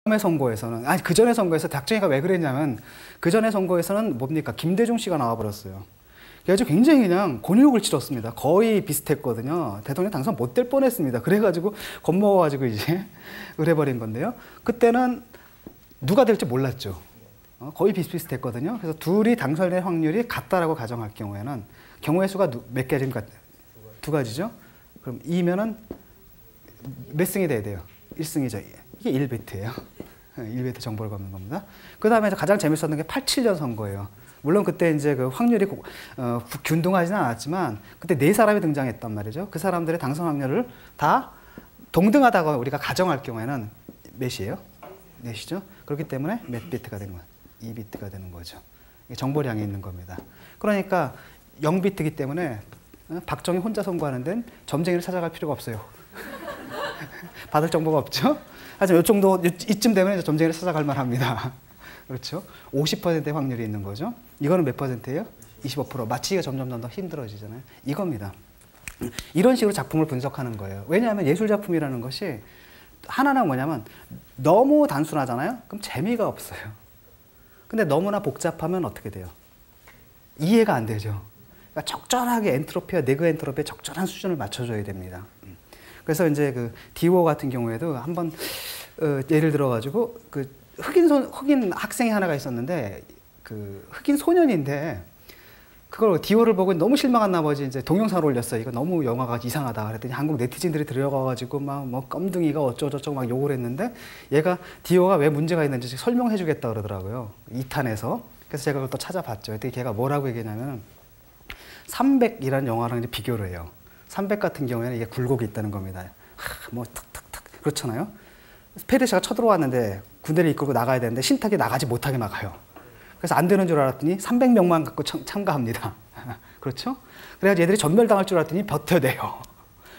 다음의 선거에서는, 아니 그 전에 선거에서 박정희가 왜 그랬냐면 그 전에 선거에서는 뭡니까? 김대중 씨가 나와버렸어요. 그래가지고 굉장히 그냥 곤욕을 치렀습니다. 거의 비슷했거든요. 대통령 당선 못 될 뻔했습니다. 그래가지고 겁먹어가지고 이제 그래버린 건데요. 그때는 누가 될지 몰랐죠. 거의 비슷비슷했거든요. 그래서 둘이 당선될 확률이 같다라고 가정할 경우에는 경우의 수가 몇 가지입니까? 두 가지죠. 그럼 2면은 몇 승이 돼야 돼요? 1승이죠. 이게 1비트예요. 1비트 정보를 걷는 겁니다. 그 다음에 가장 재밌었던 게 87년 선거예요. 물론 그때 이제 그 확률이 균등하지는 않았지만 그때 네 사람이 등장했단 말이죠. 그 사람들의 당선 확률을 다 동등하다고 우리가 가정할 경우에는 몇이에요? 넷이죠. 그렇기 때문에 몇 비트가 되는 거예요? 2비트가 되는 거죠. 정보량이 있는 겁니다. 그러니까 0비트이기 때문에 박정희 혼자 선거하는 데는 점쟁이를 찾아갈 필요가 없어요. 받을 정보가 없죠? 하지만 이쯤 되면 이제 점쟁이를 찾아갈 만합니다. 그렇죠? 50%의 확률이 있는 거죠. 이거는 몇 퍼센트예요? 25%. 맞히기가 점점 더 힘들어지잖아요. 이겁니다. 이런 식으로 작품을 분석하는 거예요. 왜냐하면 예술작품이라는 것이 하나는 뭐냐면 너무 단순하잖아요? 그럼 재미가 없어요. 근데 너무나 복잡하면 어떻게 돼요? 이해가 안 되죠. 그러니까 적절하게 엔트로피와 네그 엔트로피의 적절한 수준을 맞춰줘야 됩니다. 그래서 이제 그 디오 같은 경우에도 한번 예를 들어가지고 그 흑인 학생이 하나가 있었는데 그 흑인 소년인데 그걸 디오를 보고 너무 실망한 나머지 이제 동영상을 올렸어요. 이거 너무 영화가 이상하다. 그랬더니 한국 네티즌들이 들어가가지고 막 뭐 껌둥이가 어쩌고저쩌고 막 욕을 했는데 얘가 디오가 왜 문제가 있는지 설명해 주겠다 그러더라고요. 2탄에서. 그래서 제가 그걸 또 찾아봤죠. 그랬더니 걔가 뭐라고 얘기냐면 300이라는 영화랑 이제 비교를 해요. 300 같은 경우에는 이게 굴곡이 있다는 겁니다. 뭐 탁탁탁 그렇잖아요. 페르시아가 쳐들어왔는데 군대를 이끌고 나가야 되는데 신탁이 나가지 못하게 막아요. 그래서 안 되는 줄 알았더니 300명만 갖고 참가합니다. 그렇죠? 그래가지고 얘들이 전멸당할 줄 알았더니 버텨내요.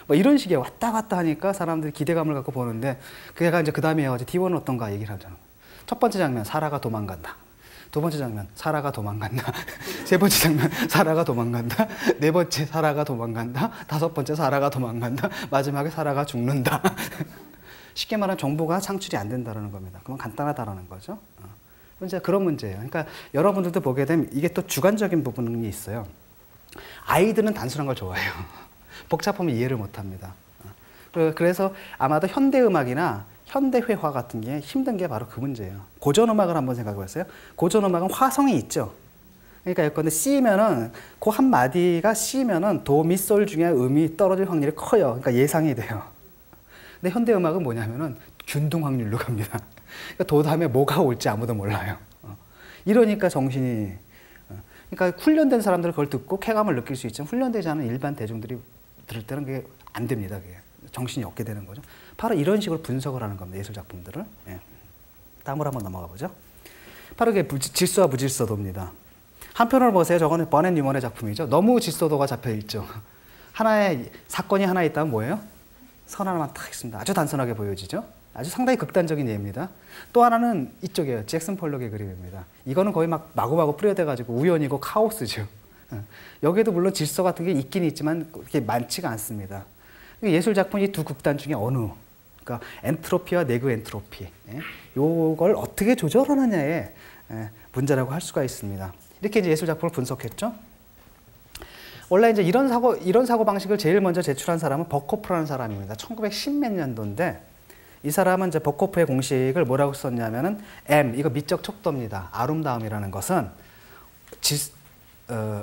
뭐 이런 식의 왔다 갔다 하니까 사람들이 기대감을 갖고 보는데 그가 이제 그 다음에 디오는 어떤가 얘기를 하잖아요. 첫 번째 장면 사라가 도망간다. 두 번째 장면 사라가 도망간다. 세 번째 장면 사라가 도망간다. 네 번째 사라가 도망간다. 다섯 번째 사라가 도망간다. 마지막에 사라가 죽는다. 쉽게 말하면 정보가 창출이 안 된다는 겁니다. 그건 간단하다는 거죠. 이제 그런 문제예요. 그러니까 여러분들도 보게 되면 이게 또 주관적인 부분이 있어요. 아이들은 단순한 걸 좋아해요. 복잡하면 이해를 못합니다. 그래서 아마도 현대음악이나 현대회화 같은 게 힘든 게 바로 그 문제예요. 고전음악을 한번 생각해 보세요. 고전음악은 화성이 있죠. 그러니까 예컨대 C면은 그 한 마디가 C면은 도, 미, 솔 중에 음이 떨어질 확률이 커요. 그러니까 예상이 돼요. 근데 현대음악은 뭐냐면은 균등 확률로 갑니다. 그러니까 도 다음에 뭐가 올지 아무도 몰라요. 이러니까 정신이 그러니까 훈련된 사람들은 그걸 듣고 쾌감을 느낄 수 있지만 훈련되지 않은 일반 대중들이 들을 때는 그게 안 됩니다. 그게. 정신이 없게 되는 거죠. 바로 이런 식으로 분석을 하는 겁니다. 예술 작품들을. 예. 다음으로 한번 넘어가 보죠. 바로 그게 질서와 무질서도입니다. 한편으로 보세요. 저거는 버넷 뉴먼의 작품이죠. 너무 질서도가 잡혀 있죠. 하나의 사건이 하나 있다면 뭐예요? 선 하나만 딱 있습니다. 아주 단순하게 보여지죠. 아주 상당히 극단적인 예입니다. 또 하나는 이쪽이에요. 잭슨 폴록의 그림입니다. 이거는 거의 막 마구마구 뿌려대가지고 우연이고 카오스죠. 여기에도 물론 질서 같은 게 있긴 있지만 그렇게 많지가 않습니다. 예술 작품이 두 극단 중에 어느, 그러니까 엔트로피와 네그 엔트로피, 요걸 어떻게 조절하느냐의 문제라고 할 수가 있습니다. 이렇게 이제 예술 작품을 분석했죠. 원래 이제 이런 사고 방식을 제일 먼저 제출한 사람은 버코프라는 사람입니다. 1910 몇 년도인데 이 사람은 이제 버코프의 공식을 뭐라고 썼냐면은 M, 이거 미적 척도입니다. 아름다움이라는 것은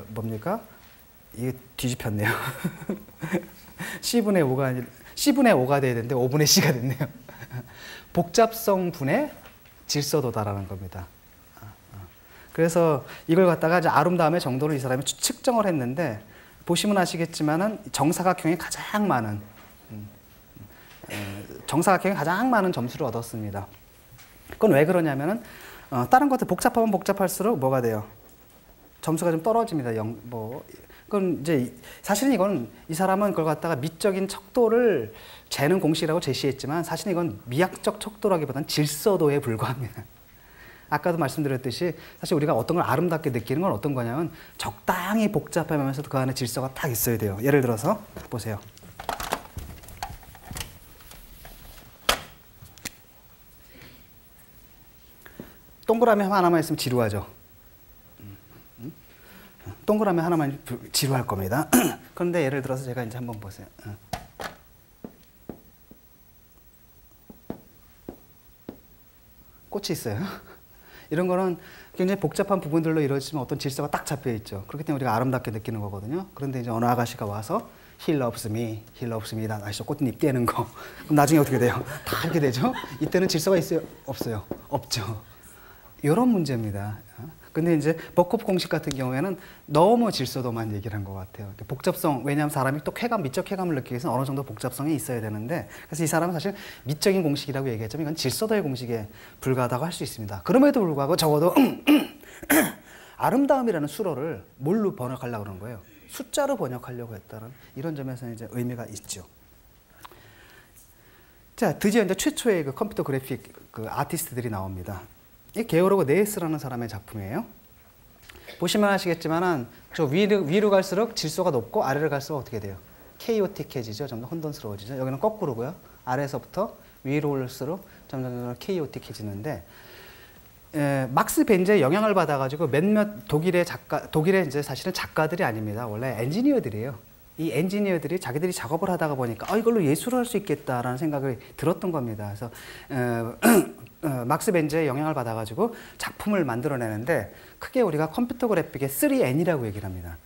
뭡니까? 이게 뒤집혔네요. C분의 5가 아니라 C분의 5가 돼야 되는데 5분의 C가 됐네요. 복잡성 분의 질서도다라는 겁니다. 그래서 이걸 갖다가 이제 아름다움의 정도를 이 사람이 측정을 했는데 보시면 아시겠지만은 정사각형이 가장 많은 점수를 얻었습니다. 그건 왜 그러냐면은 다른 것들 복잡하면 복잡할수록 뭐가 돼요? 점수가 좀 떨어집니다. 그건 이제 사실은 이건 이 사람은 그걸 갖다가 미적인 척도를 재는 공식이라고 제시했지만 사실 이건 미학적 척도라기보다는 질서도에 불과합니다. 아까도 말씀드렸듯이 사실 우리가 어떤 걸 아름답게 느끼는 건 어떤 거냐면 적당히 복잡하면서도 그 안에 질서가 딱 있어야 돼요. 예를 들어서 보세요. 동그라미 하나만 있으면 지루하죠. 동그라미 하나만 지루할 겁니다. 그런데 예를 들어서 제가 이제 한번 보세요. 꽃이 있어요. 이런 거는 굉장히 복잡한 부분들로 이루어지지만 어떤 질서가 딱 잡혀 있죠. 그렇기 때문에 우리가 아름답게 느끼는 거거든요. 그런데 이제 어느 아가씨가 와서 He loves me, he loves me. 아시죠? 꽃잎 떼는 거. 그럼 나중에 어떻게 돼요? 다 이렇게 되죠? 이때는 질서가 있어요? 없어요? 없죠. 이런 문제입니다. 근데 이제 버크업 공식 같은 경우에는 너무 질서도만 얘기를 한 것 같아요. 복잡성, 왜냐하면 사람이 또 쾌감, 미적 쾌감을 느끼기 위해서는 어느 정도 복잡성이 있어야 되는데, 그래서 이 사람은 사실 미적인 공식이라고 얘기했지만 이건 질서도의 공식에 불과하다고 할 수 있습니다. 그럼에도 불구하고 적어도 아름다움이라는 수로를 뭘로 번역하려고 그러는 거예요? 숫자로 번역하려고 했다는 이런 점에서 이제 의미가 있죠. 자, 드디어 이제 최초의 그 컴퓨터 그래픽 그 아티스트들이 나옵니다. 이 게오르그 네스라는 사람의 작품이에요. 보시면 아시겠지만은 저 위로 갈수록 질서가 높고 아래로 갈수록 어떻게 돼요? 케이오틱해지죠. 점점 혼돈스러워지죠. 여기는 거꾸로고요. 아래에서부터 위로 올수록 점점 케이오틱해지는데 막스 벤제의 영향을 받아가지고 몇몇 독일의 이제 사실은 작가들이 아닙니다. 원래 엔지니어들이에요. 이 엔지니어들이 자기들이 작업을 하다가 보니까 이걸로 예술을 할 수 있겠다라는 생각이 들었던 겁니다. 그래서 막스 벤제의 영향을 받아가지고 작품을 만들어내는데 크게 우리가 컴퓨터 그래픽의 3N이라고 얘기를 합니다.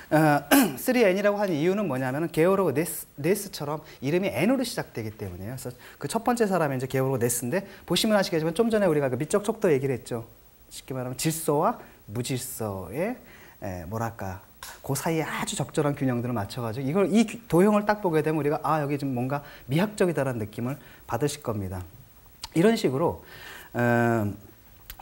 3N이라고 하는 이유는 뭐냐면은 게오르그 네스처럼 이름이 N으로 시작되기 때문이에요. 그래서 그 첫 번째 사람이 이제 게오르그 네스인데 보시면 아시겠지만 좀 전에 우리가 그 미적 척도 얘기를 했죠. 쉽게 말하면 질서와 무질서의 뭐랄까 그 사이에 아주 적절한 균형들을 맞춰가지고 이 도형을 딱 보게 되면 우리가 여기 좀 뭔가 미학적이다라는 느낌을 받으실 겁니다. 이런 식으로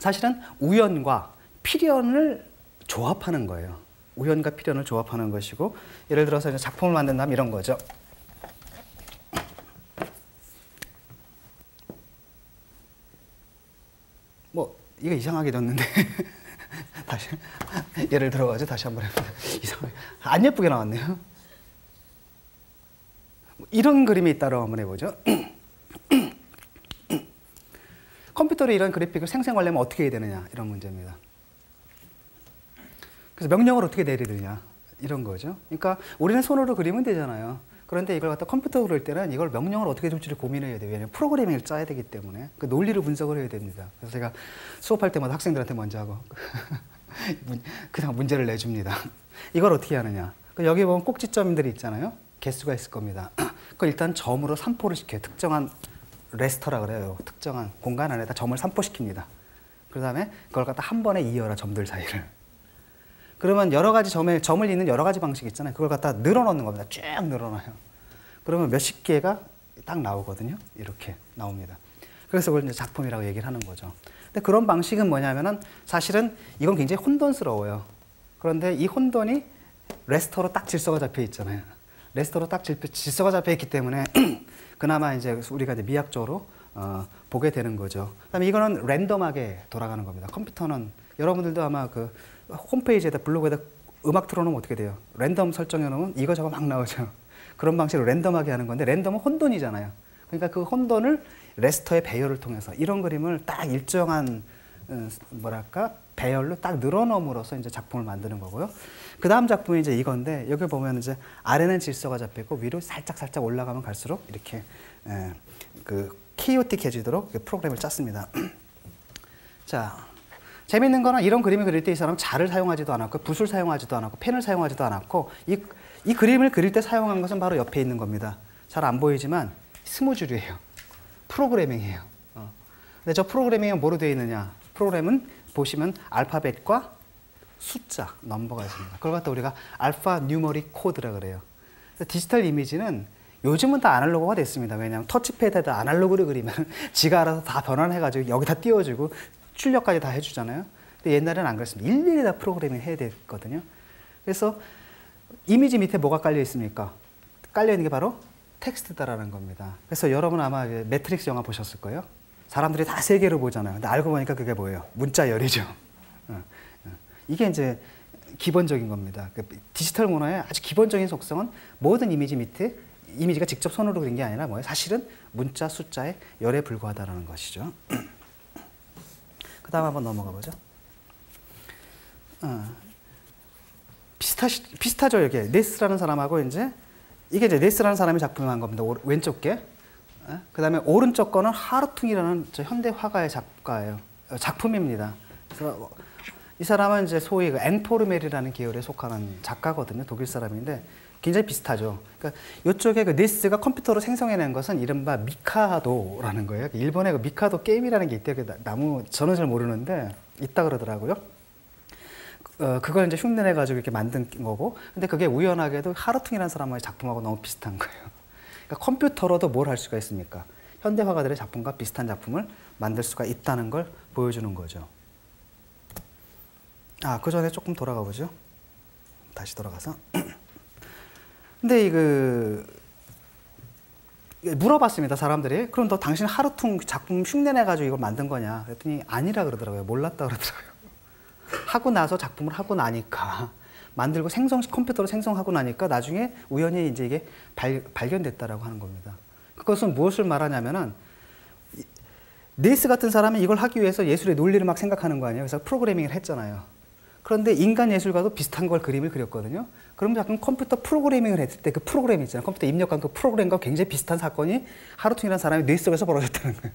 사실은 우연과 필연을 조합하는 거예요. 우연과 필연을 조합하는 것이고 예를 들어서 이제 작품을 만든다면 이런 거죠. 뭐 이거 이상하게 뒀는데 다시 예를 들어가지고 다시 한번 해보자. 이상하게 안 예쁘게 나왔네요. 이런 그림이 있다고 한번 해보죠. 컴퓨터로 이런 그래픽을 생성하려면 어떻게 해야 되느냐 이런 문제입니다. 그래서 명령을 어떻게 내리느냐 이런 거죠. 그러니까 우리는 손으로 그리면 되잖아요. 그런데 이걸 갖다 컴퓨터로 그릴 때는 이걸 명령을 어떻게 줄지를 고민해야 돼요. 왜냐하면 프로그래밍을 짜야 되기 때문에 그 논리를 분석을 해야 됩니다. 그래서 제가 수업할 때마다 학생들한테 먼저 하고 그냥 문제를 내줍니다. 이걸 어떻게 하느냐. 여기 보면 꼭지점들이 있잖아요. 개수가 있을 겁니다. 그걸 일단 점으로 산포를 시켜요. 특정한 레스터라 그래요. 특정한 공간 안에다 점을 산포시킵니다. 그 다음에 그걸 갖다 한 번에 이어라 점들 사이를. 그러면 여러 가지 점을 잇는 여러 가지 방식이 있잖아요. 그걸 갖다 늘어놓는 겁니다. 쭉 늘어나요. 그러면 몇십 개가 딱 나오거든요. 이렇게 나옵니다. 그래서 그걸 이제 작품이라고 얘기를 하는 거죠. 근데 그런 방식은 뭐냐면은 사실은 이건 굉장히 혼돈스러워요. 그런데 이 혼돈이 레스터로 딱 질서가 잡혀 있잖아요. 레스터로 딱 질서가 잡혀 있기 때문에 그나마 이제 우리가 이제 미학적으로 보게 되는 거죠. 그다음에 이거는 랜덤하게 돌아가는 겁니다. 컴퓨터는 여러분들도 아마 그 홈페이지에다 블로그에다 음악 틀어놓으면 어떻게 돼요? 랜덤 설정해 놓으면 이거저거 막 나오죠. 그런 방식으로 랜덤하게 하는 건데 랜덤은 혼돈이잖아요. 그러니까 그 혼돈을 레스터의 배열을 통해서 이런 그림을 딱 일정한 뭐랄까 배열로 딱 늘어놓음으로써 이제 작품을 만드는 거고요. 그 다음 작품이 이제 이건데 여기 보면 이제 아래는 질서가 잡히고 위로 살짝 올라가면 갈수록 이렇게 그 케이오틱해지도록 프로그램을 짰습니다. 자. 재밌는 거는 이런 그림을 그릴 때 이 사람은 자를 사용하지도 않았고 붓을 사용하지도 않았고 펜을 사용하지도 않았고 이 그림을 그릴 때 사용한 것은 바로 옆에 있는 겁니다. 잘 안 보이지만 스무줄이에요. 프로그래밍이에요. 근데 저 프로그래밍은 뭐로 되어 있느냐? 프로그램은 보시면 알파벳과 숫자, 넘버가 있습니다. 그걸 갖다 우리가 알파 뉴머릭 코드라 그래요. 디지털 이미지는 요즘은 다 아날로그가 됐습니다. 왜냐하면 터치패드에다 아날로그를 그리면 지가 알아서 다 변환해가지고 여기다 띄워주고 출력까지 다 해주잖아요. 근데 옛날에는 안 그랬습니다. 일일이 다 프로그래밍 해야 됐거든요. 그래서 이미지 밑에 뭐가 깔려 있습니까? 깔려 있는 게 바로 텍스트다라는 겁니다. 그래서 여러분 아마 매트릭스 영화 보셨을 거예요. 사람들이 다 세 개로 보잖아요. 근데 알고 보니까 그게 뭐예요? 문자열이죠. 이게 이제 기본적인 겁니다. 디지털 문화의 아주 기본적인 속성은 모든 이미지 밑에 이미지가 직접 손으로 그린 게 아니라 뭐예요? 사실은 문자 숫자의 열에 불과하다는 것이죠. 그 다음 한번 넘어가 보죠. 비슷하죠, 이게. 네스라는 사람하고 이게 이제 네스라는 사람이 작품한 겁니다. 왼쪽 게. 그 다음에 오른쪽 거는 하르퉁이라는 현대 화가의 작가예요. 작품입니다. 그래서 이 사람은 이제 소위 앵포르멜이라는 계열에 속하는 작가거든요. 독일 사람인데 굉장히 비슷하죠. 그러니까 이쪽에 그 네스가 컴퓨터로 생성해낸 것은 이른바 미카도라는 거예요. 일본에 그 미카도 게임이라는 게 있대요. 저는 잘 모르는데 있다 그러더라고요. 그걸 이제 흉내내가지고 이렇게 만든 거고, 근데 그게 우연하게도 하르퉁이라는 사람의 작품하고 너무 비슷한 거예요. 그러니까 컴퓨터로도 뭘 할 수가 있습니까? 현대 화가들의 작품과 비슷한 작품을 만들 수가 있다는 걸 보여주는 거죠. 그 전에 조금 돌아가 보죠. 다시 돌아가서. 근데 물어봤습니다, 사람들이. 그럼 너 당신 하르퉁 작품 흉내내가지고 이걸 만든 거냐? 그랬더니 아니라 그러더라고요. 몰랐다 그러더라고요. 하고 나서 작품을 하고 나니까, 만들고 컴퓨터로 생성하고 나니까 나중에 우연히 이제 이게 발견됐다라고 하는 겁니다. 그것은 무엇을 말하냐면은, 네이스 같은 사람이 이걸 하기 위해서 예술의 논리를 막 생각하는 거 아니에요. 그래서 프로그래밍을 했잖아요. 그런데 인간 예술가도 비슷한 그림을 그렸거든요. 그러면 약간 컴퓨터 프로그래밍을 했을 때 그 프로그램 있잖아요. 컴퓨터 입력한 그 프로그램과 굉장히 비슷한 사건이 하르퉁이라는 사람의 뇌 속에서 벌어졌다는 거예요.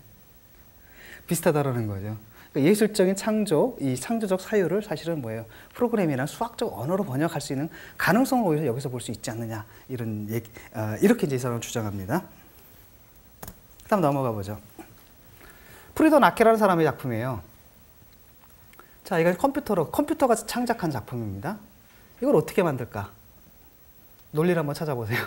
비슷하다라는 거죠. 그러니까 예술적인 창조, 이 창조적 사유를 사실은 뭐예요? 프로그램이나 수학적 언어로 번역할 수 있는 가능성을 오히려 여기서 볼 수 있지 않느냐. 이렇게 이제 이 사람은 주장합니다. 그 다음 넘어가 보죠. 프리더 나케라는 사람의 작품이에요. 자, 이건 컴퓨터가 창작한 작품입니다. 이걸 어떻게 만들까? 논리를 한번 찾아보세요.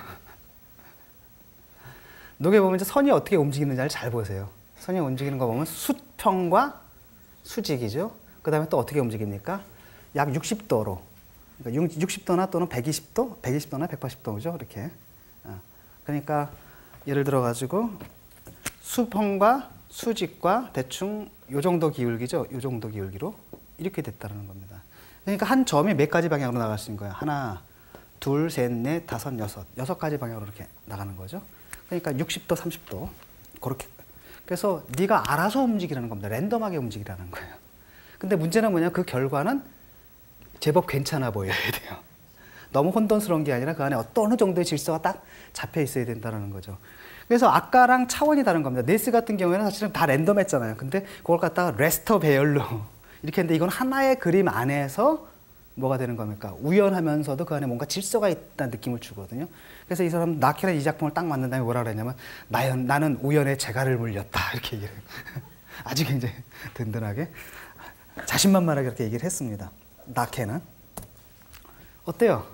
여기 보면 이제 선이 어떻게 움직이는지를 잘 보세요. 선이 움직이는 거 보면 수평과 수직이죠. 그 다음에 또 어떻게 움직입니까? 약 60도로. 그러니까 60도나 또는 120도, 120도나 180도죠. 이렇게. 그러니까 예를 들어가지고 수평과 수직과 대충 요 정도 기울기죠. 요 정도 기울기로 이렇게 됐다는 겁니다. 그러니까 한 점이 몇 가지 방향으로 나갈 수 있는 거예요. 하나, 둘, 셋, 넷, 다섯, 여섯 가지 방향으로 이렇게 나가는 거죠. 그러니까 60도, 30도 그렇게. 그래서 네가 알아서 움직이라는 겁니다. 랜덤하게 움직이라는 거예요. 근데 문제는 뭐냐? 그 결과는 제법 괜찮아 보여야 돼요. 너무 혼돈스러운 게 아니라 그 안에 어느 정도의 질서가 딱 잡혀 있어야 된다는 거죠. 그래서 아까랑 차원이 다른 겁니다. 네스 같은 경우에는 사실은 다 랜덤했잖아요. 근데 그걸 갖다가 레스터 배열로 이렇게 했는데 이건 하나의 그림 안에서 뭐가 되는 겁니까? 우연하면서도 그 안에 뭔가 질서가 있다는 느낌을 주거든요. 그래서 이 사람 나케는 이 작품을 딱 만든 다음에 뭐라 그랬냐면 나는 우연에 재갈을 물렸다 이렇게 얘기를 아주 굉장히 든든하게 자신만만하게 이렇게 얘기를 했습니다. 나케는 어때요?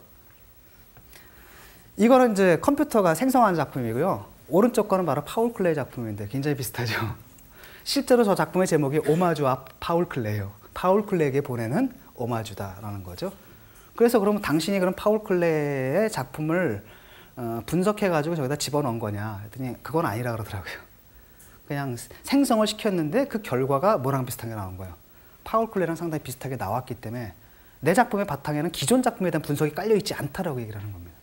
이거는 이제 컴퓨터가 생성한 작품이고요. 오른쪽 거는 바로 파울 클레의 작품인데 굉장히 비슷하죠. 실제로 저 작품의 제목이 오마주와 파울 클레예요. 파울 클레에게 보내는 오마주다라는 거죠. 그래서 그러면 당신이 그런 파울 클레의 작품을 분석해가지고 저기다 집어넣은 거냐 했더니 그건 아니라 그러더라고요. 그냥 생성을 시켰는데 그 결과가 뭐랑 비슷하게 나온 거예요. 파울 클레랑 상당히 비슷하게 나왔기 때문에 내 작품의 바탕에는 기존 작품에 대한 분석이 깔려있지 않다라고 얘기를 하는 겁니다.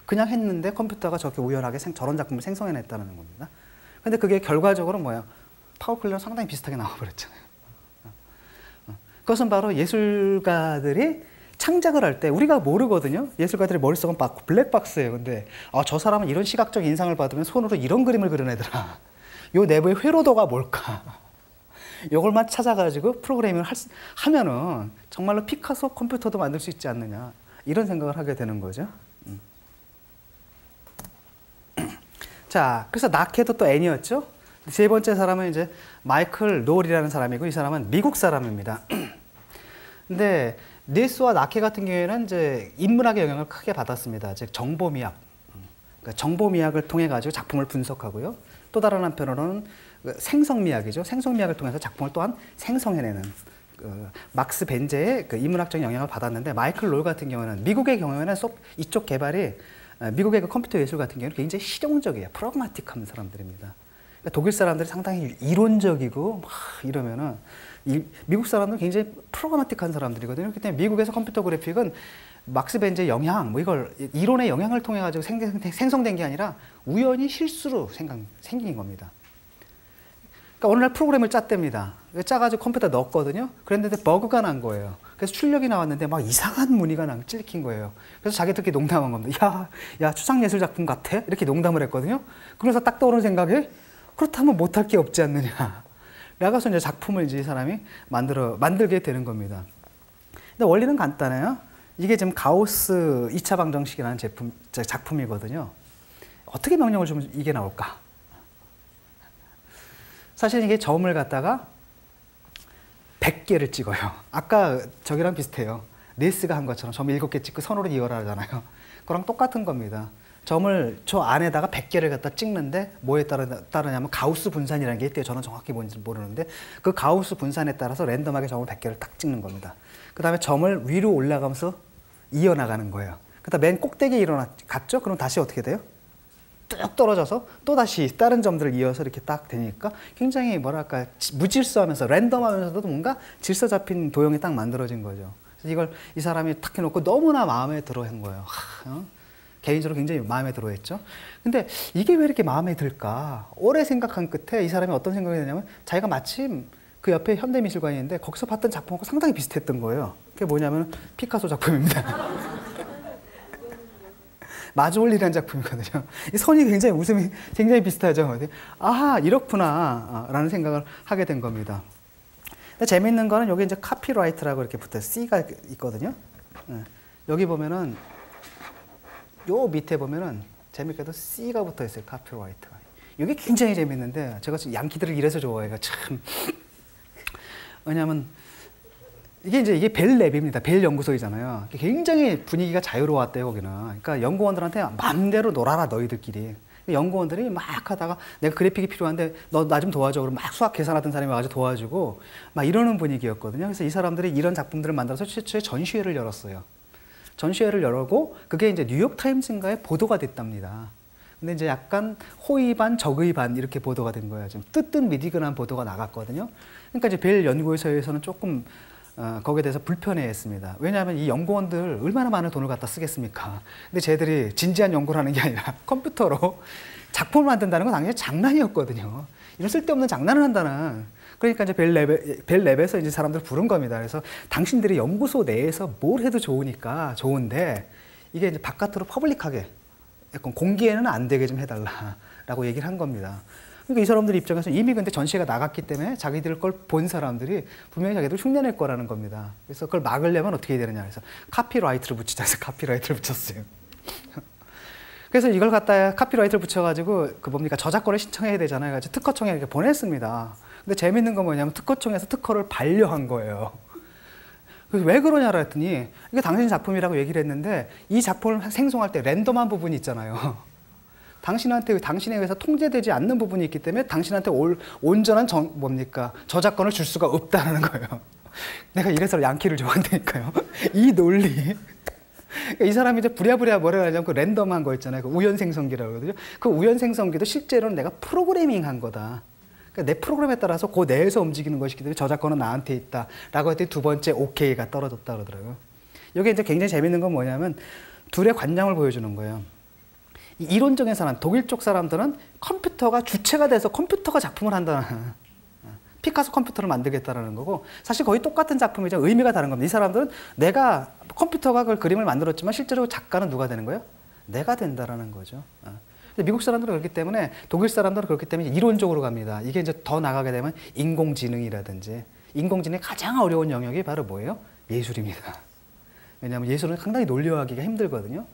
그냥 했는데 컴퓨터가 저렇게 우연하게 저런 작품을 생성해냈다는 겁니다. 근데 그게 결과적으로 뭐예요? 파울 클레랑 상당히 비슷하게 나와버렸잖아요. 그것은 바로 예술가들이 창작을 할 때 우리가 모르거든요. 예술가들의 머릿속은 블랙박스예요. 근데 저 사람은 이런 시각적 인상을 받으면 손으로 이런 그림을 그려내더라. 요 내부의 회로도가 뭘까? 이걸만 찾아가지고 프로그래밍을 하면은 정말로 피카소 컴퓨터도 만들 수 있지 않느냐 이런 생각을 하게 되는 거죠. 자, 그래서 나케도 또 N이었죠. 세 번째 사람은 이제 마이클 노을이라는 사람이고 이 사람은 미국 사람입니다. 근데 네스와 나케 같은 경우에는 이제 인문학의 영향을 크게 받았습니다. 즉 정보미학, 그러니까 정보미학을 통해 가지고 작품을 분석하고요. 또 다른 한편으로는 생성미학이죠. 생성미학을 통해서 작품을 또한 생성해내는 막스 벤제의 인문학적 영향을 받았는데 마이클 노을 같은 경우는 미국의 경우에는 이쪽 개발이 미국의 컴퓨터 예술 같은 경우는 굉장히 실용적이에요. 프라그마틱한 사람들입니다. 그러니까 독일 사람들이 상당히 이론적이고 막 이러면은 미국 사람들은 굉장히 프로그마틱한 사람들이거든요. 그렇기 때문에 미국에서 컴퓨터 그래픽은 막스 벤제의 영향, 이걸 이론의 영향을 통해 가지고 생성된 게 아니라 우연히 실수로 생긴 겁니다. 그러니까 어느 날 프로그램을 짰답니다. 짜가지고 컴퓨터에 넣었거든요. 그랬는데 버그가 난 거예요. 그래서 출력이 나왔는데 막 이상한 무늬가 찍힌 거예요. 그래서 자기들끼리 농담한 겁니다. 야, 추상예술작품 같아? 이렇게 농담을 했거든요. 그래서 딱 떠오르는 생각이 그렇다면 못할 게 없지 않느냐. 라고서 이제 작품을 이제 이 사람이 만들게 되는 겁니다. 근데 원리는 간단해요. 이게 지금 가우스 2차 방정식이라는 작품이거든요. 어떻게 명령을 주면 이게 나올까? 사실 이게 점을 갖다가 100개를 찍어요. 아까 저기랑 비슷해요. 네스가 한 것처럼 점 7개 찍고 선으로 이어라 하잖아요. 그랑 똑같은 겁니다. 점을 저 안에다가 100개를 갖다 찍는데 뭐에 따르냐면 가우스 분산이라는 게 있대요. 저는 정확히 뭔지 모르는데 그 가우스 분산에 따라서 랜덤하게 점을 100개를 딱 찍는 겁니다. 그 다음에 점을 위로 올라가면서 이어나가는 거예요. 그 다음에 맨 꼭대기에 갔죠? 그럼 다시 어떻게 돼요? 뚝 떨어져서 또 다시 다른 점들을 이어서 이렇게 딱 되니까 굉장히 뭐랄까 무질서하면서 랜덤하면서도 뭔가 질서 잡힌 도형이 딱 만들어진 거죠. 그래서 이걸 이 사람이 탁 해놓고 너무나 마음에 들어 한 거예요. 개인적으로 굉장히 마음에 들어 했죠. 근데 이게 왜 이렇게 마음에 들까? 오래 생각한 끝에 이 사람이 어떤 생각이 드냐면 자기가 마침 그 옆에 현대미술관이 있는데 거기서 봤던 작품하고 상당히 비슷했던 거예요. 그게 뭐냐면 피카소 작품입니다. 마주올리라는 작품이거든요. 이 선이 굉장히 웃음이 굉장히 비슷하죠. 아하, 이렇구나 라는 생각을 하게 된 겁니다. 근데 재밌는 거는 여기 이제 카피라이트라고 이렇게 붙어 C가 있거든요. 여기 보면은 요 밑에 보면은 재밌게도 C가 붙어 있어요. 카피라이트가. 이게 굉장히 재밌는데 제가 양키들을 이래서 좋아해요. 참. 왜냐하면 이게 벨랩입니다. 벨 연구소이잖아요. 굉장히 분위기가 자유로웠대요, 거기는. 그러니까 연구원들한테 마음대로 놀아라, 너희들끼리. 연구원들이 막 하다가 내가 그래픽이 필요한데 너 나 좀 도와줘. 그럼 막 수학 계산하던 사람이 와가지고 도와주고 막 이러는 분위기였거든요. 그래서 이 사람들이 이런 작품들을 만들어서 최초에 전시회를 열었어요. 전시회를 열고 그게 이제 뉴욕타임스인가에 보도가 됐답니다. 근데 이제 약간 호의 반 적의 반 이렇게 보도가 된 거예요. 좀 뜨뜻미지근한 보도가 나갔거든요. 그러니까 이제 벨 연구소에서는 조금 거기에 대해서 불편해했습니다. 왜냐하면 이 연구원들 얼마나 많은 돈을 갖다 쓰겠습니까? 근데 쟤들이 진지한 연구를 하는 게 아니라 컴퓨터로 작품을 만든다는 건 당연히 장난이었거든요. 이런 쓸데없는 장난을 한다는. 그러니까 이제 벨랩에서 이제 사람들 부른 겁니다. 그래서 당신들이 연구소 내에서 뭘 해도 좋은데 이게 이제 바깥으로 퍼블릭하게 약간 공개는 안 되게 좀 해달라라고 얘기를 한 겁니다. 그러니까 이 사람들 입장에서 이미 근데 전시회가 나갔기 때문에 자기들 걸 본 사람들이 분명히 자기들 흉내낼 거라는 겁니다. 그래서 그걸 막으려면 어떻게 해야 되느냐 해서 카피라이트를 붙이자 해서 카피라이트를 붙였어요. 그래서 이걸 갖다 카피라이트를 붙여가지고 그 뭡니까 저작권을 신청해야 되잖아요. 그래서 특허청에 이렇게 보냈습니다. 근데 재밌는 건 뭐냐면 특허청에서 특허를 반려한 거예요. 그래서 왜 그러냐고 했더니 이게 당신 작품이라고 얘기를 했는데 이 작품을 생성할 때 랜덤한 부분이 있잖아요. 당신에 의해서 통제되지 않는 부분이 있기 때문에 당신한테 온전한 저작권을 줄 수가 없다는 거예요. 내가 이래서 양키를 좋아한다니까요. 이 논리. 이 사람이 이제 부랴부랴 뭐라 하냐면 그 랜덤한 거 있잖아요. 그 우연생성기라고 하거든요. 그 우연생성기도 실제로는 내가 프로그래밍 한 거다. 그러니까 내 프로그램에 따라서 그 내에서 움직이는 것이기 때문에 저작권은 나한테 있다. 라고 했더니 두 번째 오케이가 떨어졌다 그러더라고요. 여기 이제 굉장히 재밌는 건 뭐냐면 둘의 관념을 보여주는 거예요. 이론적인 사람, 독일 쪽 사람들은 컴퓨터가 주체가 돼서 컴퓨터가 작품을 한다는 피카소 컴퓨터를 만들겠다라는 거고 사실 거의 똑같은 작품이죠. 의미가 다른 겁니다. 이 사람들은 내가 컴퓨터가 그 그림을 만들었지만 실제로 작가는 누가 되는 거예요? 내가 된다라는 거죠. 미국 사람들은 그렇기 때문에 독일 사람들은 그렇기 때문에 이론적으로 갑니다. 이게 이제 더 나가게 되면 인공지능이라든지 인공지능의 가장 어려운 영역이 바로 뭐예요? 예술입니다. 왜냐하면 예술은 상당히 논리화하기가 힘들거든요.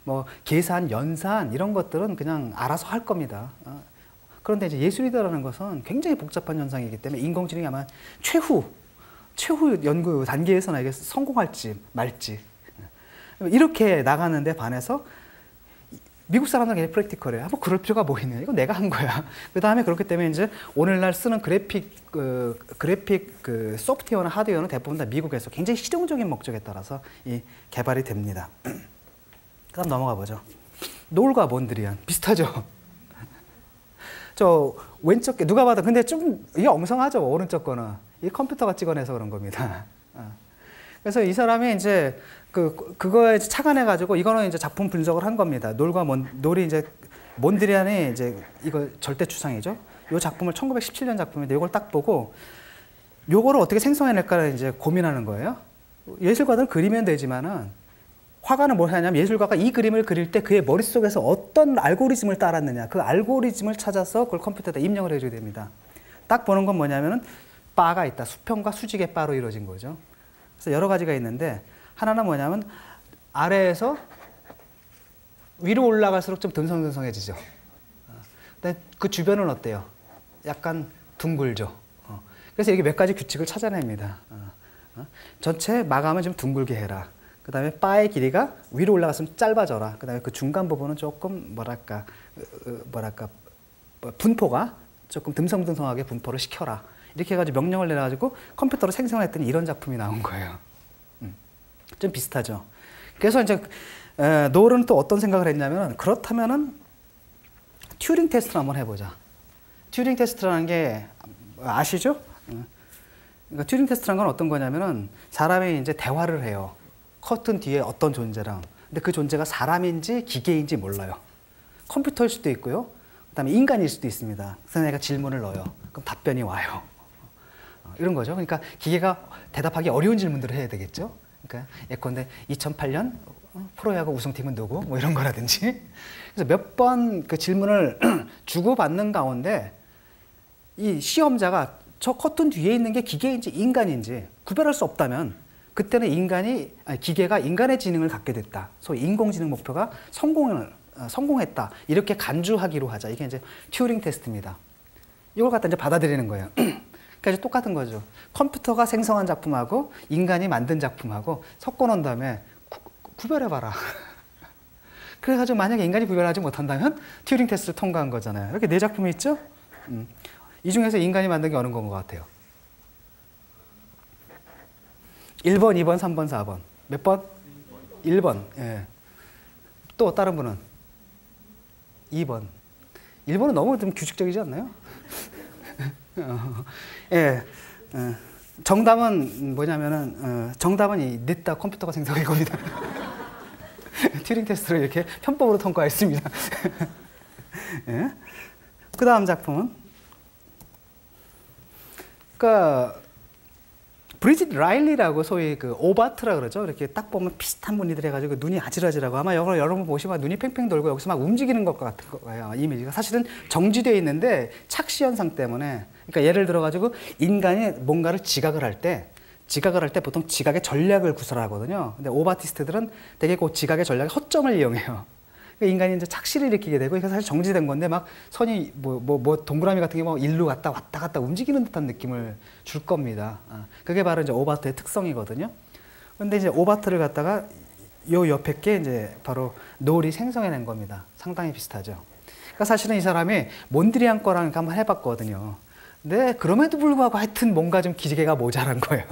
뭐 계산, 연산 이런 것들은 그냥 알아서 할 겁니다. 그런데 이제 예술이라는 것은 굉장히 복잡한 현상이기 때문에 인공지능이 아마 최후 연구 단계에서나 이게 성공할지 말지 이렇게 나가는데 반해서 미국 사람들은 굉장히 프랙티컬해요. 뭐 그럴 필요가 뭐 있냐? 이거 내가 한 거야. 그 다음에 그렇기 때문에 이제 오늘날 쓰는 그래픽 소프트웨어나 하드웨어는 대부분 다 미국에서 굉장히 실용적인 목적에 따라서 이 개발이 됩니다. 그다음 넘어가 보죠. 노을과 몬드리안 비슷하죠. 저 왼쪽 게 누가 봐도 근데 좀 이게 엉성하죠. 오른쪽 거는 이 컴퓨터가 찍어내서 그런 겁니다. 그래서 이 사람이 이제 그거에 착안해 가지고 이거는 이제 작품 분석을 한 겁니다. 노을이 이제 몬드리안이 이제 이거 절대 추상이죠. 이 작품을 1917년 작품인데 이걸 딱 보고 요거를 어떻게 생성해낼까를 이제 고민하는 거예요. 예술가들은 그리면 되지만은 화가는 뭘 하냐면 예술가가 이 그림을 그릴 때 그의 머릿속에서 어떤 알고리즘을 따랐느냐 그 알고리즘을 찾아서 그걸 컴퓨터에다 입력을 해줘야 됩니다. 딱 보는 건 뭐냐면은 바가 있다. 수평과 수직의 바로 이루어진 거죠. 그래서 여러 가지가 있는데 하나는 뭐냐면 아래에서 위로 올라갈수록 좀 듬성듬성해지죠. 근데 그 주변은 어때요? 약간 둥글죠. 그래서 이게 몇 가지 규칙을 찾아냅니다. 전체 마감을 좀 둥글게 해라. 그 다음에 바의 길이가 위로 올라갔으면 짧아져라. 그 다음에 그 중간 부분은 조금 뭐랄까 분포가 조금 듬성듬성하게 분포를 시켜라. 이렇게 해가지고 명령을 내려가지고 컴퓨터로 생성했더니 이런 작품이 나온 거예요. 좀 비슷하죠. 그래서 이제 노을은 또 어떤 생각을 했냐면 그렇다면은 튜링 테스트를 한번 해보자. 튜링 테스트라는 게 아시죠? 그러니까 튜링 테스트라는 건 어떤 거냐면은 사람이 이제 대화를 해요. 커튼 뒤에 어떤 존재랑. 근데 그 존재가 사람인지 기계인지 몰라요. 컴퓨터일 수도 있고요. 그다음에 인간일 수도 있습니다. 그래서 내가 질문을 넣어요. 그럼 답변이 와요. 이런 거죠. 그러니까 기계가 대답하기 어려운 질문들을 해야 되겠죠. 그러니까 예컨대 2008년 프로야구 우승팀은 누구? 뭐 이런 거라든지. 그래서 몇 번 그 질문을 주고받는 가운데 이 시험자가 저 커튼 뒤에 있는 게 기계인지 인간인지 구별할 수 없다면 그때는 기계가 인간의 지능을 갖게 됐다. 소위 인공지능 목표가 성공했다. 이렇게 간주하기로 하자. 이게 이제 튜링 테스트입니다. 이걸 갖다 이제 받아들이는 거예요. 그러니까 이제 똑같은 거죠. 컴퓨터가 생성한 작품하고 인간이 만든 작품하고 섞어놓은 다음에 구별해봐라. 그래가지고 만약에 인간이 구별하지 못한다면 튜링 테스트를 통과한 거잖아요. 이렇게 네 작품이 있죠? 이 중에서 인간이 만든 게 어느 건 것 같아요? 1번, 2번, 3번, 4번. 몇 번? 1번. 예. 또 다른 분은? 2번. 1번은 너무 좀 규칙적이지 않나요? 예. 정답은 뭐냐면은, 정답은 이 냈다 컴퓨터가 생성한 겁니다. 튜링 테스트를 이렇게 편법으로 통과했습니다. 예. 그 다음 작품은? 그러니까 브리짓 라일리라고 소위 그 오바트라 그러죠. 이렇게 딱 보면 비슷한 무늬들 해가지고 눈이 아질아질하고 아마 여러분 보시면 눈이 팽팽 돌고 여기서 막 움직이는 것 같은 거예요. 이미지가 사실은 정지되어 있는데 착시 현상 때문에. 그러니까 예를 들어가지고 인간이 뭔가를 지각을 할 때 보통 지각의 전략을 구사하거든요. 근데 오바티스트들은 되게 그 지각의 전략의 허점을 이용해요. 그러니까 인간이 이제 착시를 일으키게 되고 이게 사실 정지된 건데 막 선이 동그라미 같은 게 뭐 일로 왔다 갔다 움직이는 듯한 느낌을 줄 겁니다. 그게 바로 이제 오바트의 특성이거든요. 근데 이제 오바트를 갖다가 요 옆에 게 이제 바로 노을이 생성해낸 겁니다. 상당히 비슷하죠. 그러니까 사실은 이 사람이 몬드리안 거랑 한번 해봤거든요. 근데 그럼에도 불구하고 하여튼 뭔가 좀 기계가 모자란 거예요.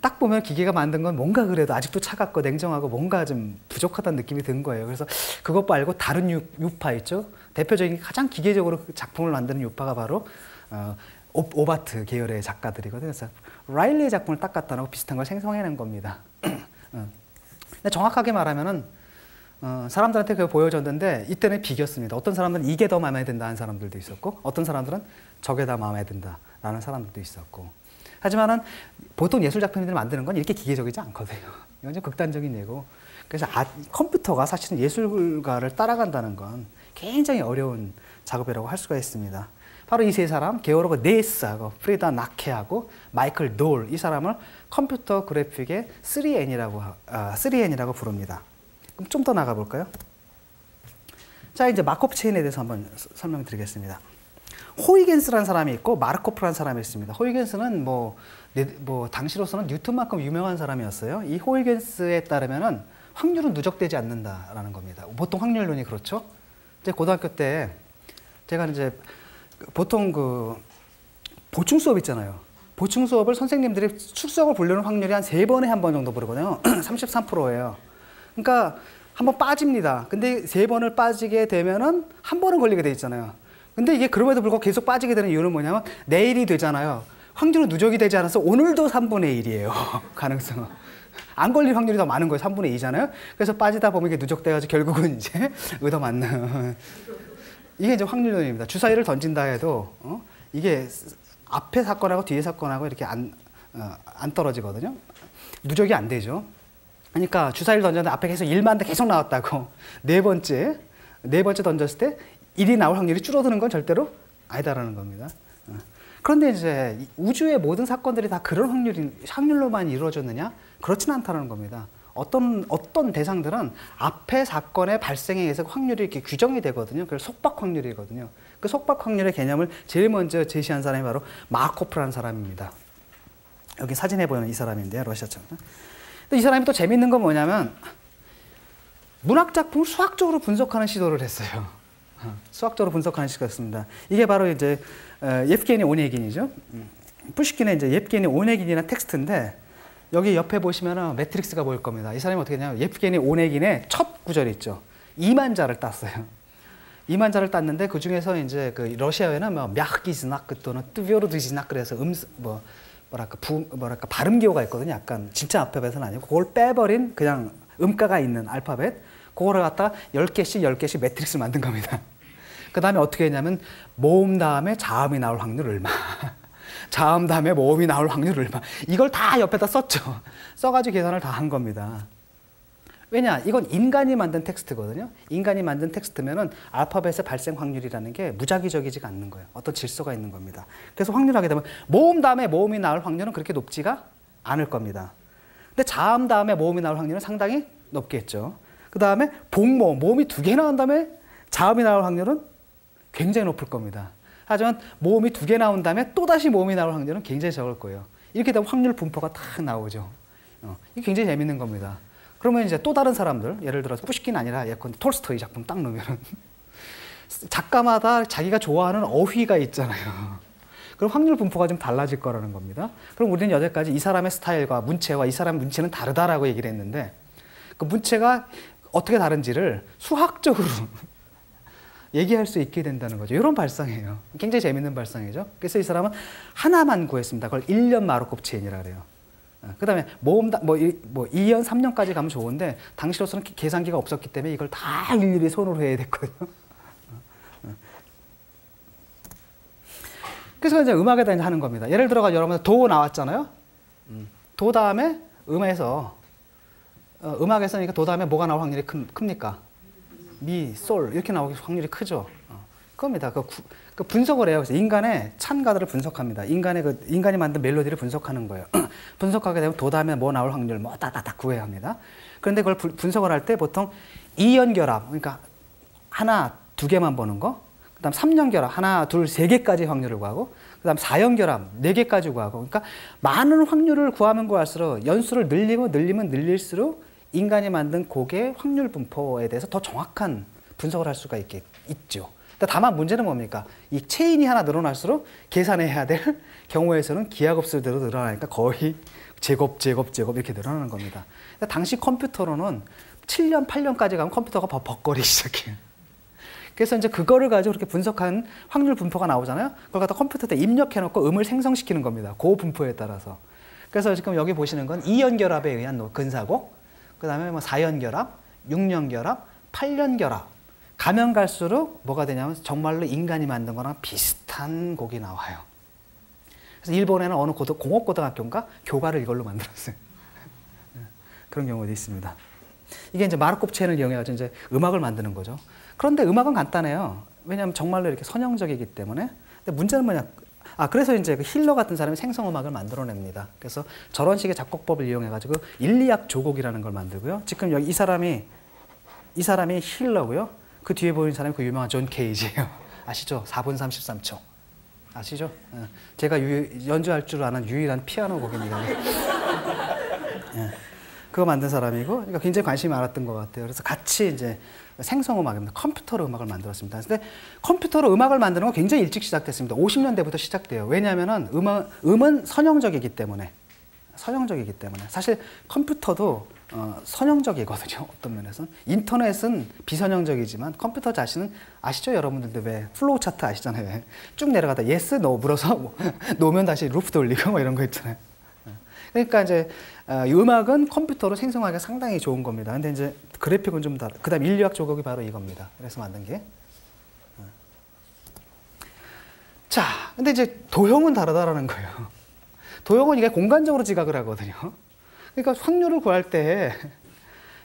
딱 보면 기계가 만든 건 뭔가 그래도 아직도 차갑고 냉정하고 뭔가 좀 부족하다는 느낌이 든 거예요. 그래서 그것 말고 다른 유파 있죠. 대표적인 가장 기계적으로 작품을 만드는 유파가 바로 오바트 계열의 작가들이거든요. 그래서 라일리의 작품을 딱 갖다 놓고 비슷한 걸 생성해낸 겁니다. 근데 정확하게 말하면은 사람들한테 그걸 보여줬는데 이때는 비겼습니다. 어떤 사람들은 이게 더 마음에 든다는 사람들도 있었고 어떤 사람들은 저게 더 마음에 든다라는 사람들도 있었고 하지만은 보통 예술 작품들을 만드는 건 이렇게 기계적이지 않거든요. 이건 좀 극단적인 예고. 그래서 컴퓨터가 사실은 예술가를 따라간다는 건 굉장히 어려운 작업이라고 할 수가 있습니다. 바로 이 세 사람, 게오르그 네이스하고 프리다 나케하고 마이클 돌, 이 사람을 컴퓨터 그래픽의 3N이라고 부릅니다. 그럼 좀 더 나가볼까요? 자, 이제 마코프 체인에 대해서 한번 설명드리겠습니다. 호이겐스라는 사람이 있고 마르코프라는 사람이 있습니다. 호이겐스는 당시로서는 뉴턴만큼 유명한 사람이었어요. 이 호이겐스에 따르면은 확률은 누적되지 않는다라는 겁니다. 보통 확률론이 그렇죠. 이제 고등학교 때 제가 이제 보통 그 보충 수업 있잖아요. 보충 수업을 선생님들이 출석을 보려는 확률이 한 3번에 한 번 정도 보르거든요. 33%예요. 그러니까 한 번 빠집니다. 근데 3번을 빠지게 되면은 한 번은 걸리게 돼 있잖아요. 근데 이게 그럼에도 불구하고 계속 빠지게 되는 이유는 뭐냐면 내일이 되잖아요. 확률은 누적이 되지 않아서 오늘도 3분의 1이에요. 가능성은. 안 걸릴 확률이 더 많은 거예요. 3분의 2잖아요. 그래서 빠지다 보면 이게 누적돼가지고 결국은 이제 얻어맞는. 이게 이제 확률론입니다. 주사위를 던진다 해도 이게 앞에 사건하고 뒤에 사건하고 이렇게 안 떨어지거든요. 누적이 안 되죠. 그러니까 주사위를 던졌는데 앞에 계속 1만 대 계속 나왔다고 네 번째 던졌을 때 1이 나올 확률이 줄어드는 건 절대로 아니다라는 겁니다. 그런데 이제 우주의 모든 사건들이 다 그런 확률로만 이루어졌느냐? 그렇진 않다는 겁니다. 어떤 대상들은 앞에 사건의 발생에 의해서 확률이 이렇게 규정이 되거든요. 그래서 속박 확률이거든요. 그 속박 확률의 개념을 제일 먼저 제시한 사람이 바로 마르코프라는 사람입니다. 여기 사진에 보이는 이 사람인데요, 러시아처럼. 근데 이 사람이 또 재밌는 건 뭐냐면 문학 작품을 수학적으로 분석하는 시도를 했어요. 수학적으로 분석하는 시도였습니다. 이게 바로 이제 예프게니 오네긴이죠. 푸시킨의 이제 예프게니 오네긴이라는 텍스트인데 여기 옆에 보시면은 매트릭스가 보일 겁니다. 이 사람이 어떻게 했냐면 예프게니 오네긴의 첫 구절 있죠. 2만 자를 땄어요. 2만 자를 땄는데 그 중에서 이제 그 러시아에는 뭐 мях기즈낙 또는 뜨비오르드지낙 그래서 뭐랄까 발음 기호가 있거든요. 약간 진짜 알파벳은 아니고 그걸 빼버린 그냥 음가가 있는 알파벳. 그거를 갖다가 10개씩 매트릭스를 만든 겁니다. 그 다음에 어떻게 했냐면 모음 다음에 자음이 나올 확률 얼마. 자음 다음에 모음이 나올 확률 얼마. 이걸 다 옆에다 썼죠. 써가지고 계산을 다 한 겁니다. 왜냐? 이건 인간이 만든 텍스트거든요. 인간이 만든 텍스트면은 알파벳의 발생 확률이라는 게 무작위적이지가 않는 거예요. 어떤 질서가 있는 겁니다. 그래서 확률하게 되면 모음 다음에 모음이 나올 확률은 그렇게 높지가 않을 겁니다. 근데 자음 다음에 모음이 나올 확률은 상당히 높겠죠. 그 다음에 복모음, 모음이 2개 나온 다음에 자음이 나올 확률은 굉장히 높을 겁니다. 하지만 모음이 2개 나온 다음에 또다시 모음이 나올 확률은 굉장히 적을 거예요. 이렇게 되면 확률 분포가 딱 나오죠. 이게 굉장히 재밌는 겁니다. 그러면 이제 또 다른 사람들, 예를 들어서 푸시킨 아니라 예컨대 톨스토이 작품 딱 넣으면 작가마다 자기가 좋아하는 어휘가 있잖아요. 그럼 확률 분포가 좀 달라질 거라는 겁니다. 그럼 우리는 여태까지 이 사람의 스타일과 문체와 이 사람의 문체는 다르다라고 얘기를 했는데 그 문체가 어떻게 다른지를 수학적으로 얘기할 수 있게 된다는 거죠. 이런 발상이에요. 굉장히 재밌는 발상이죠. 그래서 이 사람은 하나만 구했습니다. 그걸 1년 마르코프 체인이라고 그래요. 그 다음에 모음, 2년, 3년까지 가면 좋은데 당시로서는 계산기가 없었기 때문에 이걸 다 일일이 손으로 해야 됐거든요. 그래서 이제 음악에다 이제 하는 겁니다. 예를 들어가 여러분 도 나왔잖아요. 도 다음에 음악에서니까 도 다음에 뭐가 나올 확률이 큽니까? 미, 솔 이렇게 나오기 확률이 크죠. 그겁니다. 그 분석을 해요. 그래서 인간의 찬가들을 분석합니다. 인간이 만든 멜로디를 분석하는 거예요. 분석하게 되면 도 다음에 뭐 나올 확률 뭐 따따따 구해야 합니다. 그런데 그걸 분석을 할 때 보통 2연결합, 그러니까 하나, 2개만 보는 거, 그 다음 3연결합, 하나, 둘, 3개까지 확률을 구하고, 그 다음 4연결합, 4개까지 구하고, 그러니까 많은 확률을 구하면 구할수록 연수를 늘리면 늘릴수록 인간이 만든 곡의 확률 분포에 대해서 더 정확한 분석을 할 수가 있죠. 다만 문제는 뭡니까? 이 체인이 하나 늘어날수록 계산해야 될 경우에서는 기하급수대로 늘어나니까 거의 제곱 이렇게 늘어나는 겁니다. 당시 컴퓨터로는 7년, 8년까지 가면 컴퓨터가 벅거리기 시작해요. 그래서 이제 그거를 가지고 그렇게 분석한 확률 분포가 나오잖아요. 그걸 갖다 컴퓨터에 입력해놓고 음을 생성시키는 겁니다. 그 분포에 따라서. 그래서 지금 여기 보시는 건 2연결합에 의한 근사곡, 그 다음에 뭐 4연결합, 6연결합, 8연결합. 가면 갈수록 뭐가 되냐면 정말로 인간이 만든 거랑 비슷한 곡이 나와요. 그래서 일본에는 어느 공업고등학교인가 교과를 이걸로 만들었어요. 그런 경우도 있습니다. 이게 이제 마르코프 체인을 이용해가지고 이제 음악을 만드는 거죠. 그런데 음악은 간단해요. 왜냐하면 정말로 이렇게 선형적이기 때문에. 근데 문제는 뭐냐? 그래서 이제 그 힐러 같은 사람이 생성음악을 만들어냅니다. 그래서 저런 식의 작곡법을 이용해가지고 일리악 조곡이라는 걸 만들고요. 지금 여기 이 사람이 힐러고요. 그 뒤에 보이는 사람이 그 유명한 존 케이지예요. 아시죠? 4분 33초. 아시죠? 제가 연주할 줄 아는 유일한 피아노 곡입니다. 그거 만든 사람이고, 그러니까 굉장히 관심이 많았던 것 같아요. 그래서 같이 이제 생성음악입니다. 컴퓨터로 음악을 만들었습니다. 근데 컴퓨터로 음악을 만드는 건 굉장히 일찍 시작됐습니다. 50년대부터 시작돼요. 왜냐하면 음은 선형적이기 때문에. 사실 컴퓨터도 선형적이거든요. 어떤 면에서는. 인터넷은 비선형적이지만 컴퓨터 자신은 아시죠? 여러분들도 왜 플로우 차트 아시잖아요. 쭉 내려가다 yes, no 물어서 놓으면 다시 루프 돌리고 뭐 이런 거 있잖아요. 그러니까 이제 음악은 컴퓨터로 생성하기가 상당히 좋은 겁니다. 근데 이제 그래픽은 좀 다르. 그다음 인류학 조곡이 바로 이겁니다. 그래서 만든 게. 자, 근데 이제 도형은 다르다라는 거예요. 도형은 이게 공간적으로 지각을 하거든요. 그러니까 확률을 구할 때,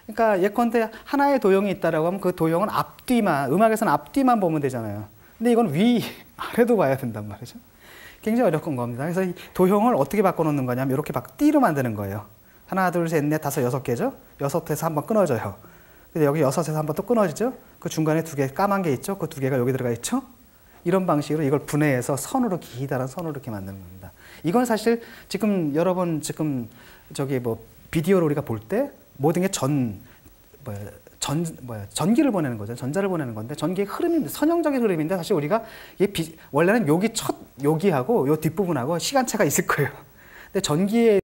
그러니까 예컨대 하나의 도형이 있다라고 하면 그 도형은 앞뒤만, 음악에서는 앞뒤만 보면 되잖아요. 근데 이건 위, 아래도 봐야 된단 말이죠. 굉장히 어려운 겁니다. 그래서 이 도형을 어떻게 바꿔놓는 거냐면 이렇게 띠로 만드는 거예요. 하나, 둘, 셋, 넷, 다섯, 6개죠? 6에서 한번 끊어져요. 근데 여기 6에서 한번 또 끊어지죠? 그 중간에 2개 까만 게 있죠? 그 2개가 여기 들어가 있죠? 이런 방식으로 이걸 분해해서 선으로 기다란 선으로 이렇게 만드는 겁니다. 이건 사실 지금 여러분 지금 저기 뭐 비디오를 우리가 볼 때 모든 게 전기를 보내는 거죠. 전자를 보내는 건데 전기의 흐름이 선형적인 흐름인데 사실 우리가 원래는 여기 첫 여기하고 요 뒷부분하고 시간차가 있을 거예요. 근데 전기의